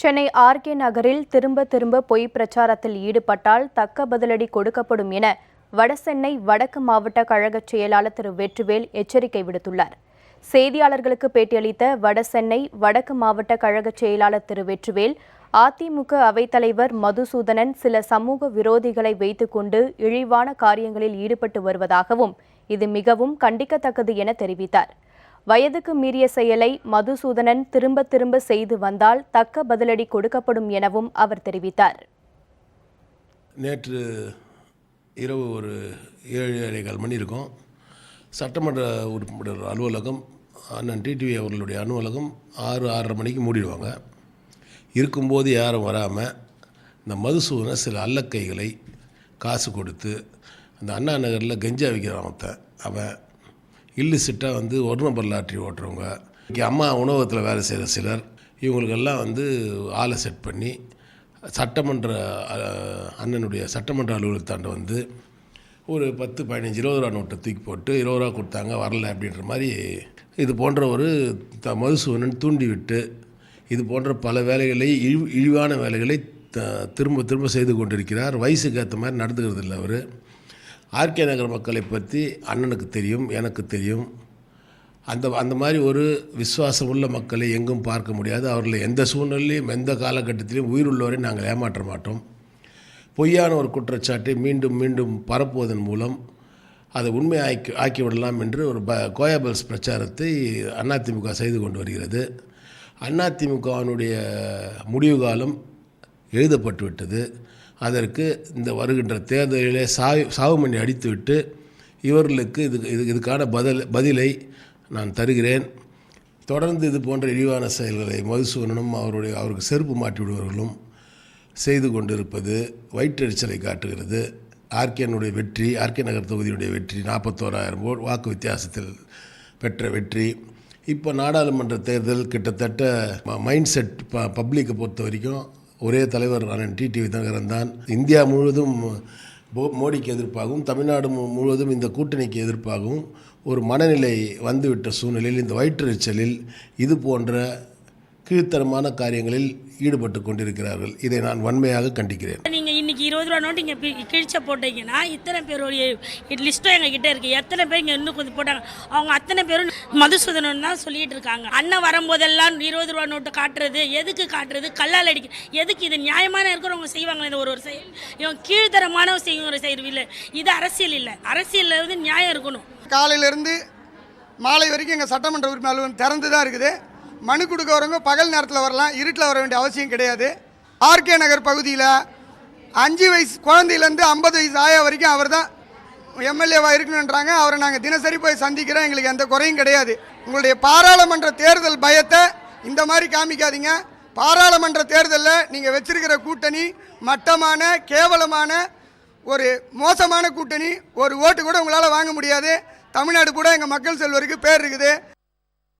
Chennai RK நகரில் திரும்ப திரும்ப பொய் பிரச்சாரத்தில் ஈடுபட்டால் தக்க பதிலடி கொடுக்கப்படும் என வடசென்னை வடக்கு மாவட்ட கழக செயலாளர் திரு வெற்றிவேல் எச்சரிக்கை விடுத்துள்ளார். செய்தியாளர்களுக்கு பேட்டியளித்த வடசென்னை வடக்கு மாவட்ட கழக செயலாளர் திரு வெற்றிவேல், அதிமுக அவைத்தலைவர் மதுசூதனன் சில சமூக விரோதிகளை வைத்துக் கொண்டு இழிவான காரியங்களில் ஈடுபட்டு வருவதாகவும் இது மிகவும் கண்டிக்கத்தக்கது என தெரிவித்தார். வயதுக்கு மீறிய செயலை மதுசூதனன் திரும்ப திரும்ப செய்து வந்தால் தக்க பதிலடி கொடுக்கப்படும் எனவும் அவர் தெரிவித்தார். நேற்று இரவு ஒரு 7:15 மணி இருக்கும். சட்டமன்ற உறுப்பினர் அலுவலகம், அண்ணன் டிடிவி அவர்களுடைய அலுவலகம் 6-6:30 மணிக்கு மூடிடுவாங்க. இருக்கும்போது யாரும் வராமல் இந்த மதுசூதன சில அல்லக்கைகளை காசு கொடுத்து அந்த அண்ணா நகரில் கெஞ்சா விற்கிறான். அவன் இல்லிசிட்டாக ஒரு நம்பர் லாட்ரி ஓட்டுறவங்க, அம்மா உணவகத்தில் வேலை செய்கிற சிலர், இவங்களுக்கெல்லாம் ஆளை செட் பண்ணி சட்டமன்ற அண்ணனுடைய சட்டமன்ற அலுவலகத்தாண்ட ஒரு 10-15 20 ரூபா நோட்டை தூக்கி போட்டு 20 ரூபா கொடுத்தாங்க வரல அப்படின்ற மாதிரி இது போன்ற ஒரு மதுசூதனன் தூண்டிவிட்டு இது போன்ற பல வேலைகளை இழிவான வேலைகளை திரும்ப திரும்ப செய்து கொண்டிருக்கிறார். வயசுக்கு ஏற்ற மாதிரி நடந்துக்கிறது இல்லை. அவர் ஆர்கே நகர் மக்களை பற்றி அண்ணனுக்கு தெரியும், எனக்கு தெரியும். அந்த மாதிரி ஒரு விசுவாசம் உள்ள மக்களை எங்கும் பார்க்க முடியாது. அவர்களை எந்த சூழ்நிலையும் எந்த காலகட்டத்திலையும் உயிருள்ளவரை நாங்கள் ஏமாற்ற மாட்டோம். பொய்யான ஒரு குற்றச்சாட்டை மீண்டும் மீண்டும் பரப்புவதன் மூலம் அதை உண்மை ஆக்கிவிடலாம் என்று ஒரு கோயாபல்ஸ் பிரச்சாரத்தை அதிமுக செய்து கொண்டு வருகிறது. அதிமுகவினுடைய முடிவு காலம் எழுதப்பட்டுவிட்டது. அதற்கு இந்த வருகின்ற தேர்தலிலே சாவுமணி அடித்துவிட்டு இவர்களுக்கு இதுக்கான பதிலை நான் தருகிறேன். தொடர்ந்து இது போன்ற இழிவான செயல்களை மதுசூதனனும் அவருக்கு செருப்பு மாட்டி விடுவர்களும் செய்து கொண்டிருப்பது வயிற்றெரிச்சலை காட்டுகிறது. ஆர்கேனுடைய வெற்றி, ஆர்கே நகர் தொகுதியுடைய வெற்றி 41,000 வாக்கு வித்தியாசத்தில் பெற்ற வெற்றி. இப்போ நாடாளுமன்ற தேர்தல் கிட்டத்தட்ட மைண்ட் செட் பப்ளிக்கை பொறுத்த வரைக்கும் ஒரே தலைவர் அண்ணன் டிடிவி தான். இந்தியா முழுவதும் மோடிக்கு எதிர்ப்பாகவும் தமிழ்நாடு முழுவதும் இந்த கூட்டணிக்கு எதிர்ப்பாகவும் ஒரு மனநிலை வந்துவிட்ட சூழ்நிலையில் இந்த வயிற்றெரிச்சலில் இது போன்ற கீழ்த்தரமான காரியங்களில் ஈடுபட்டு கொண்டிருக்கிறார்கள். இதை நான் வன்மையாக கண்டிக்கிறேன். நீங்கள் இன்னைக்கு 20 ரூபா நோட்டு இங்கே கிழிச்ச போட்டீங்கன்னா இத்தனை பேருடைய லிஸ்ட்டும் எங்ககிட்ட இருக்குது. எத்தனை பேர் இங்கே இன்னும் கொஞ்சம் போட்டாங்க. அவங்க அத்தனை பேரும் மதுசூதனன் தான் சொல்லிட்டு இருக்காங்க. அண்ணன் வரும்போதெல்லாம் 20 ரூபா நோட்டு காட்டுறது எதுக்கு காட்டுறது, கல்லால் அடிக்க எதுக்கு? இது நியாயமான இருக்கிறவங்க செய்வாங்க. இந்த ஒரு செயல் இவங்க கீழ்த்தரமான செய்கிற செயல் இல்லை. இது அரசியல் இல்லை. அரசியலில் நியாயம் இருக்கணும். காலையிலேருந்து மாலை வரைக்கும் எங்கள் சட்டமன்ற உறுப்பினர் அலுவலகம் திறந்து தான் இருக்குது. மனு கொடுக்க வரவங்க பகல் நேரத்தில் வரலாம், இருட்டில் வர வேண்டிய அவசியம் கிடையாது. ஆர்கே நகர் பகுதியில் 5 வயசு குழந்தையிலேருந்து 50 வயசு ஆயா வரைக்கும் அவர் தான் எம்எல்ஏவாக இருக்கணுன்றாங்க. அவரை நாங்கள் தினசரி போய் சந்திக்கிறோம். எங்களுக்கு எந்த குறையும் கிடையாது. உங்களுடைய பாராளுமன்ற தேர்தல் பயத்தை இந்த மாதிரி காமிக்காதீங்க. பாராளுமன்ற தேர்தலில் நீங்கள் வச்சிருக்கிற கூட்டணி மட்டமான கேவலமான ஒரு மோசமான கூட்டணி. ஒரு ஓட்டு கூட உங்களால் வாங்க முடியாது. தமிழ்நாடு கூட எங்கள் மக்கள் செல்வருக்கு பேர் இருக்குது.